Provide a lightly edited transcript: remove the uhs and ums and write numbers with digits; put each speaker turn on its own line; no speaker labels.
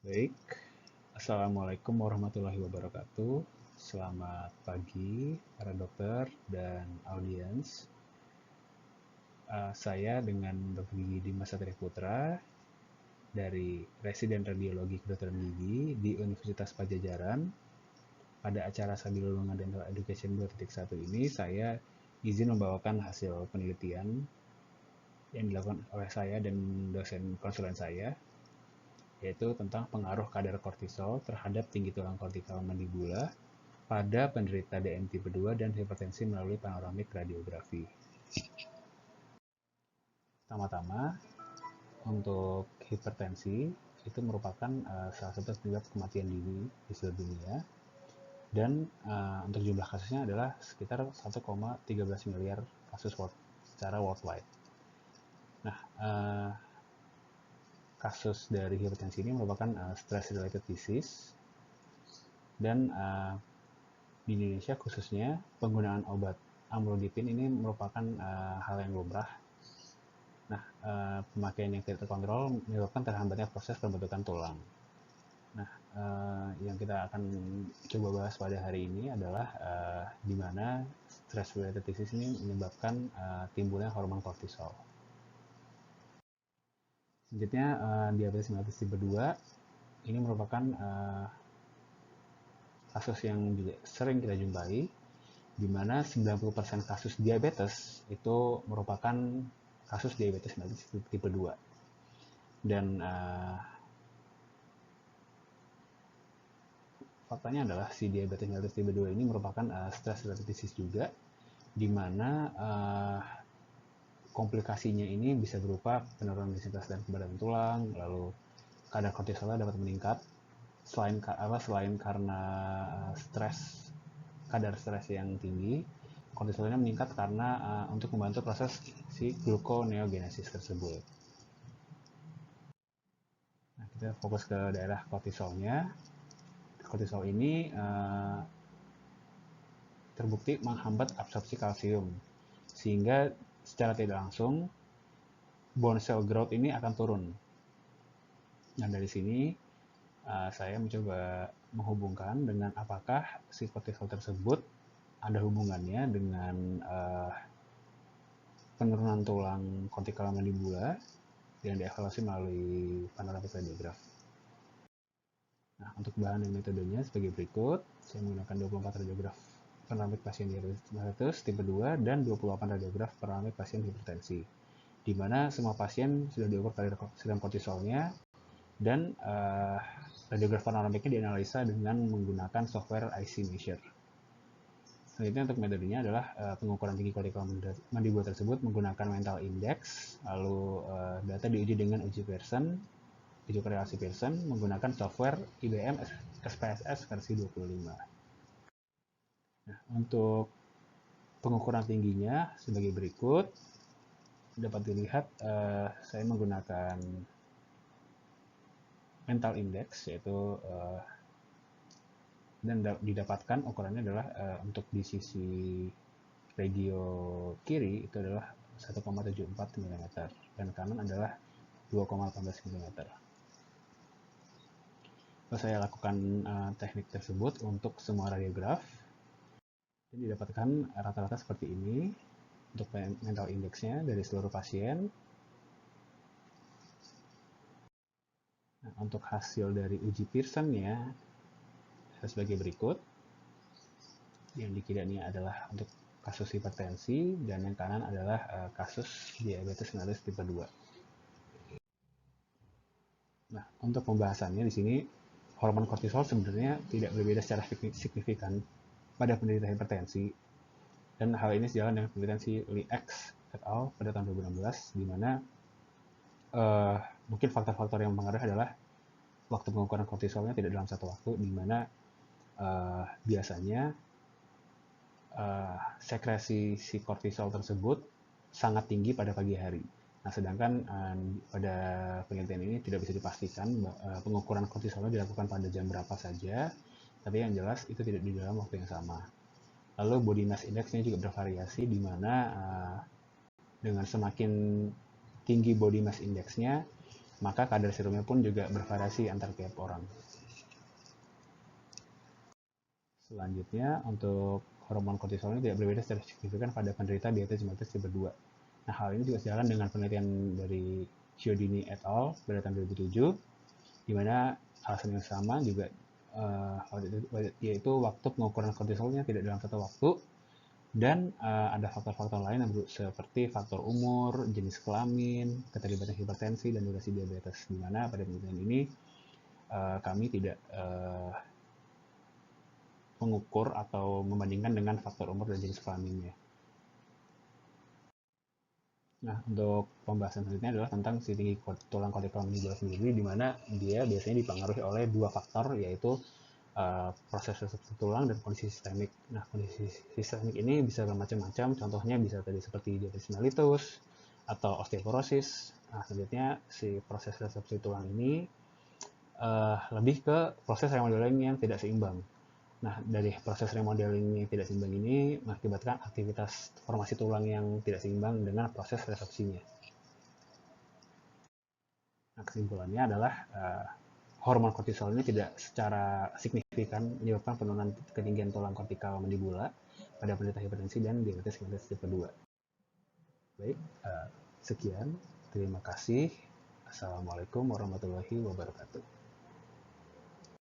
Baik, Assalamualaikum warahmatullahi wabarakatuh. Selamat pagi para dokter dan audiens. Saya dengan Dr. Gigi Dimas Satria Putra dari Residen Radiologi Kedokteran Gigi di Universitas Padjadjaran. Pada acara Sambil Lulungan Dental Education 2.1 ini, saya izin membawakan hasil penelitian yang dilakukan oleh saya dan dosen konsulen saya, yaitu tentang pengaruh kadar kortisol terhadap tinggi tulang kortikal mandibula pada penderita DM tipe 2 dan hipertensi melalui panoramik radiografi. Pertama-tama, untuk hipertensi itu merupakan salah satu penyebab kematian dini di seluruh dunia, dan untuk jumlah kasusnya adalah sekitar 1,13 miliar kasus secara worldwide. Nah, kasus dari hipertensi ini merupakan stress related disease, dan di Indonesia khususnya penggunaan obat amlodipin ini merupakan hal yang lumrah. Nah, pemakaian yang tidak terkontrol menyebabkan terhambatnya proses pembentukan tulang. Nah, yang kita akan coba bahas pada hari ini adalah di mana stress related disease ini menyebabkan timbulnya hormon kortisol. Selanjutnya, diabetes mellitus tipe 2 ini merupakan kasus yang juga sering kita jumpai, di mana 90% kasus diabetes itu merupakan kasus diabetes mellitus tipe 2. Dan faktanya adalah si diabetes mellitus tipe 2 ini merupakan stress related disease juga, di mana komplikasinya ini bisa berupa penurunan densitas dan keberadaan tulang, lalu kadar kortisolnya dapat meningkat selain karena kadar stres yang tinggi. Kortisolnya meningkat karena untuk membantu proses si gluconeogenesis tersebut. Nah, kita fokus ke daerah kortisolnya. Kortisol ini terbukti menghambat absorpsi kalsium, sehingga secara tidak langsung bone cell growth ini akan turun. Nah, dari sini saya mencoba menghubungkan dengan apakah si kortisol tersebut ada hubungannya dengan penurunan tulang kortikal mandibula yang dievaluasi melalui panoramik radiograf. Nah, untuk bahan dan metodenya sebagai berikut. Saya menggunakan 24 radiograf panoramik pasien diabetes tipe 2 dan 28 radiograf panoramik pasien hipertensi, di mana semua pasien sudah diukur kadar serum kortisolnya, dan radiograf panoramiknya dianalisa dengan menggunakan software IC Measure. Selanjutnya untuk metodenya adalah pengukuran tinggi kortikal mandibula tersebut menggunakan mental index, lalu data diuji dengan uji Pearson, uji korelasi Pearson menggunakan software IBM SPSS versi 25. Nah, untuk pengukuran tingginya sebagai berikut. Dapat dilihat saya menggunakan mental index, yaitu dan didapatkan ukurannya adalah untuk di sisi regio kiri itu adalah 1,74 mm dan kanan adalah 2,18 mm. Lalu saya lakukan teknik tersebut untuk semua radiograf, dan didapatkan rata-rata seperti ini untuk mental indexnya dari seluruh pasien. Nah, untuk hasil dari uji Pearson-nya sebagai berikut. Yang di kiri ini adalah untuk kasus hipertensi, dan yang kanan adalah kasus diabetes mellitus tipe 2. Nah, untuk pembahasannya di sini, hormon kortisol sebenarnya tidak berbeda secara signifikan pada penderita hipertensi, dan hal ini sejalan dengan penelitian si Lee X et al. Pada tahun 2016, di mana mungkin faktor-faktor yang mempengaruhi adalah waktu pengukuran kortisolnya tidak dalam satu waktu, di mana biasanya sekresi si kortisol tersebut sangat tinggi pada pagi hari. Nah, sedangkan pada penelitian ini tidak bisa dipastikan pengukuran kortisolnya dilakukan pada jam berapa saja, tapi yang jelas itu tidak di dalam waktu yang sama. Lalu body mass index-nya juga bervariasi, di mana dengan semakin tinggi body mass index-nya, maka kadar serumnya pun juga bervariasi antar tiap orang. Selanjutnya, untuk hormon kortisol ini tidak berbeda secara signifikan pada penderita diabetes mellitus tipe 2. Nah, hal ini juga sejalan dengan penelitian dari Chiodini et al. Pada tahun 2007, di mana alasan yang sama juga yaitu waktu pengukuran kortisolnya tidak dalam satu waktu, dan ada faktor-faktor lain yang seperti faktor umur, jenis kelamin, keterlibatan hipertensi, dan durasi diabetes. Di mana pada penelitian ini kami tidak mengukur atau membandingkan dengan faktor umur dan jenis kelaminnya. Nah, untuk pembahasan selanjutnya adalah tentang si tinggi tulang kortikal mandibular sendiri, di mana dia biasanya dipengaruhi oleh dua faktor, yaitu proses resorpsi tulang dan kondisi sistemik. Nah, kondisi sistemik ini bisa bermacam-macam, contohnya bisa tadi seperti diabetes mellitus atau osteoporosis. Nah, selanjutnya si proses resorpsi tulang ini lebih ke proses remodeling yang tidak seimbang. Nah, dari proses remodeling yang tidak seimbang ini mengakibatkan aktivitas formasi tulang yang tidak seimbang dengan proses resorpsinya. Nah, kesimpulannya adalah hormon kortisol ini tidak secara signifikan menyebabkan penurunan ketinggian tulang kortikal mandibula pada penderita hipertensi dan diabetes mellitus tipe 2. Baik, sekian. Terima kasih. Assalamualaikum warahmatullahi wabarakatuh.